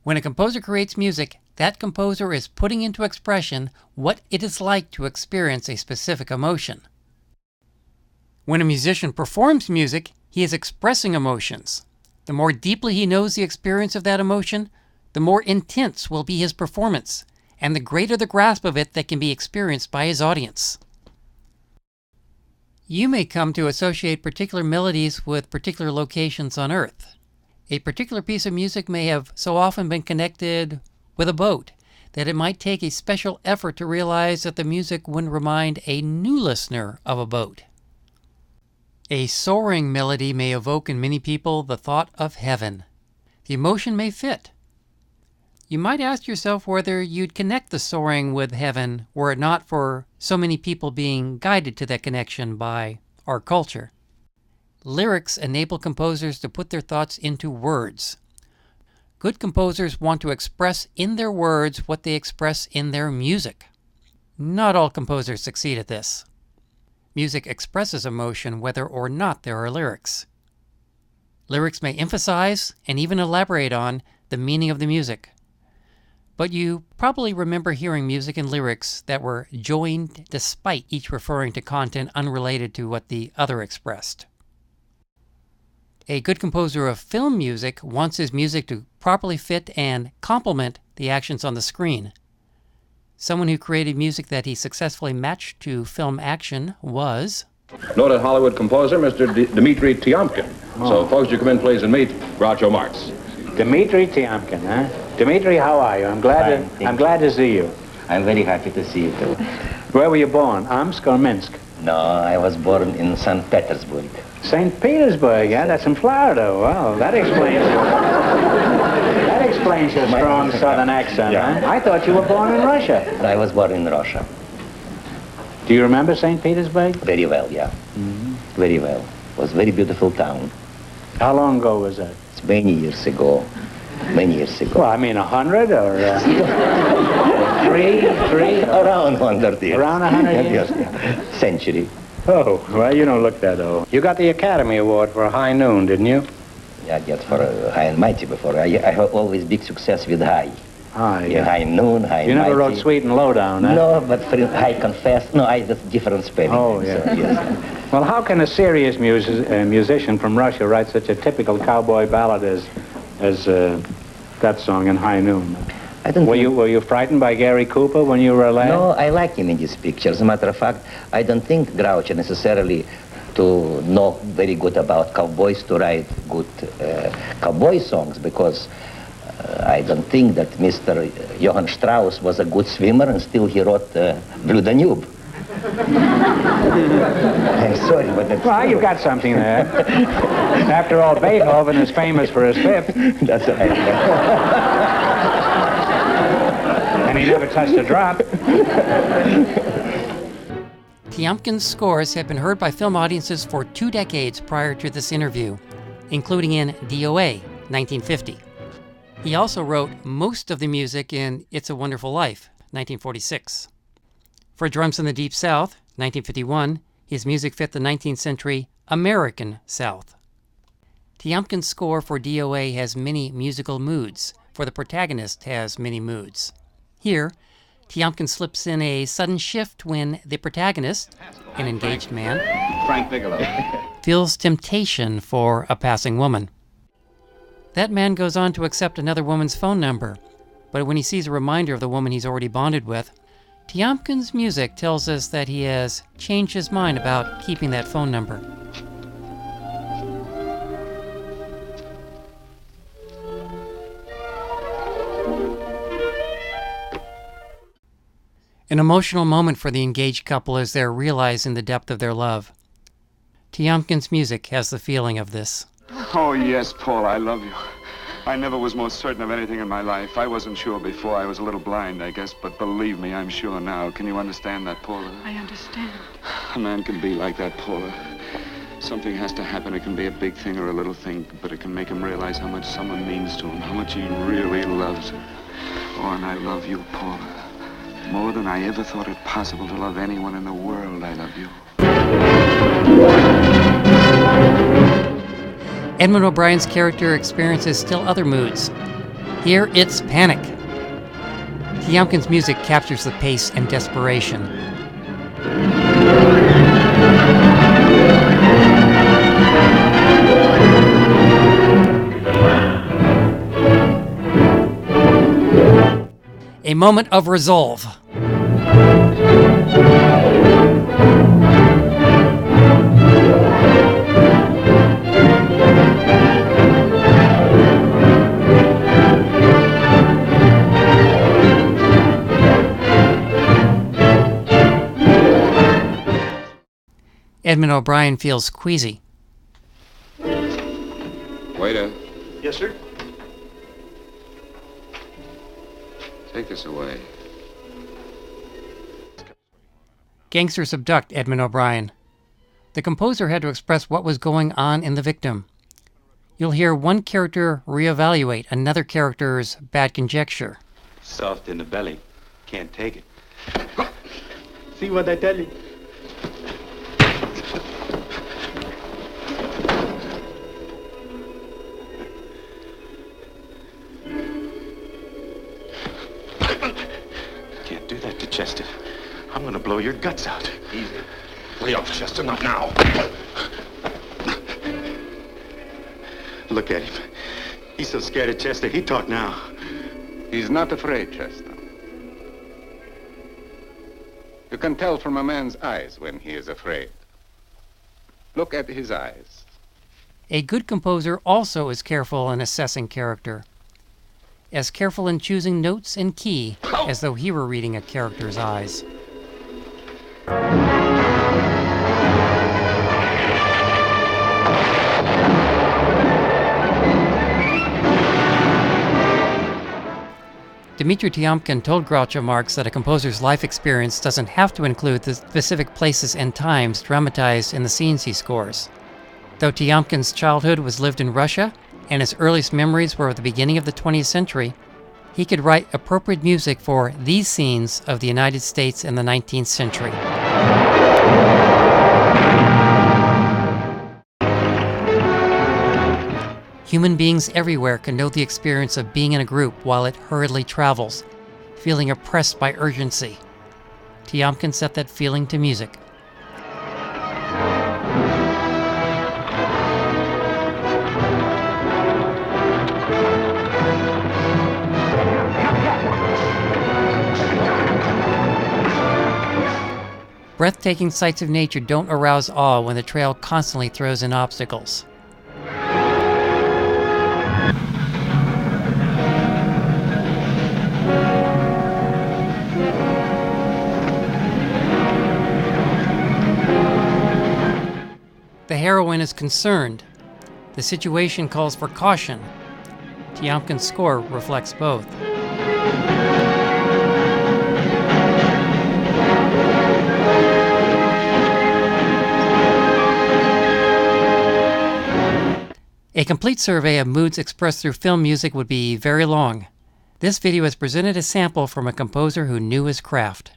When a composer creates music, that composer is putting into expression what it is like to experience a specific emotion. When a musician performs music, he is expressing emotions. The more deeply he knows the experience of that emotion, the more intense will be his performance, and the greater the grasp of it that can be experienced by his audience. You may come to associate particular melodies with particular locations on Earth. A particular piece of music may have so often been connected with a boat that it might take a special effort to realize that the music wouldn't remind a new listener of a boat. A soaring melody may evoke in many people the thought of heaven. The emotion may fit. You might ask yourself whether you'd connect the soaring with heaven were it not for so many people being guided to that connection by our culture. Lyrics enable composers to put their thoughts into words. Good composers want to express in their words what they express in their music. Not all composers succeed at this. Music expresses emotion whether or not there are lyrics. Lyrics may emphasize and even elaborate on the meaning of the music. But you probably remember hearing music and lyrics that were joined despite each referring to content unrelated to what the other expressed. A good composer of film music wants his music to properly fit and complement the actions on the screen. Someone who created music that he successfully matched to film action was noted Hollywood composer Mr. Dimitri Tiomkin. So, folks, you come in, please, and meet Groucho Marx. Dimitri Tiomkin, huh? Dimitri, how are you? I'm glad to see you. I'm very happy to see you too. Where were you born, Omsk or Minsk? No, I was born in St. Petersburg. St. Petersburg, yeah? That's in Florida. Well, that explains your strong southern accent, Yeah. huh? I thought you were born in Russia. I was born in Russia. Do you remember St. Petersburg? Very well, yeah. Very well. It was a very beautiful town. How long ago was that? It's many years ago. Many years ago. Well, I mean 100 or three? Around 100 years. Around 100 years? Yes. Century. Oh, well, you don't look that old. You got the Academy Award for High Noon, didn't you? I got for High and Mighty before. I have always big success with High. High, yeah. High Noon, High and You never Mighty. wrote Sweet and Lowdown, huh? No, but for High Confess. No, that's different spelling. Oh, yeah. So, yes. Well, how can a serious musician from Russia write such a typical cowboy ballad as that song in High Noon? Were you frightened by Gary Cooper when you were a lad? No, I like him in these pictures. As a matter of fact, I don't think Groucho necessarily to know very good about cowboys to write good cowboy songs, because I don't think that Mr. Johann Strauss was a good swimmer and still he wrote Blue Danube. I'm sorry, but that's Well, true. you've got something there. After all, Beethoven is famous for his fifth, That's right. and he never touched a drop. Tiomkin's scores have been heard by film audiences for 2 decades prior to this interview, including in DOA, 1950. He also wrote most of the music in It's a Wonderful Life, 1946. For Drums in the Deep South, 1951, his music fit the 19th century American South. Tiomkin's score for DOA has many musical moods, for the protagonist has many moods. Here, Tiomkin slips in a sudden shift when the protagonist, an engaged man, Frank Bigelow. feels temptation for a passing woman. That man goes on to accept another woman's phone number, but when he sees a reminder of the woman he's already bonded with, Tiomkin's music tells us that he has changed his mind about keeping that phone number. An emotional moment for the engaged couple as they're realizing the depth of their love. Tiomkin's music has the feeling of this. Oh, yes, Paul, I love you. I never was more certain of anything in my life. I wasn't sure before. I was a little blind, I guess, but believe me, I'm sure now. Can you understand that, Paula? I understand. A man can be like that, Paula. Something has to happen. It can be a big thing or a little thing, but it can make him realize how much someone means to him, how much he really loves her. Oh, and I love you, Paula. More than I ever thought it possible to love anyone in the world, I love you. Edmund O'Brien's character experiences still other moods. Here it's panic. Tiomkin's music captures the pace and desperation. A moment of resolve. Edmund O'Brien feels queasy. Waiter. Yes, sir? Take this away. Gangsters abduct Edmund O'Brien. The composer had to express what was going on in the victim. You'll hear one character reevaluate another character's bad conjecture. Soft in the belly. Can't take it. See what I tell you? Can't do that to Chester. I'm gonna blow your guts out. Easy. Lay off, Chester, not now. Look at him. He's so scared of Chester, he talk now. He's not afraid, Chester. You can tell from a man's eyes when he is afraid. Look at his eyes. A good composer also is careful in assessing character. As careful in choosing notes and key as though he were reading a character's eyes. Dimitri Tiomkin told Groucho Marx that a composer's life experience doesn't have to include the specific places and times dramatized in the scenes he scores. Though Tiomkin's childhood was lived in Russia, and his earliest memories were of the beginning of the 20th century, he could write appropriate music for these scenes of the United States in the 19th century. Human beings everywhere can know the experience of being in a group while it hurriedly travels, feeling oppressed by urgency. Tiomkin set that feeling to music. Breathtaking sights of nature don't arouse awe when the trail constantly throws in obstacles. The heroine is concerned. The situation calls for caution. Tiomkin's score reflects both. A complete survey of moods expressed through film music would be very long. This video has presented a sample from a composer who knew his craft.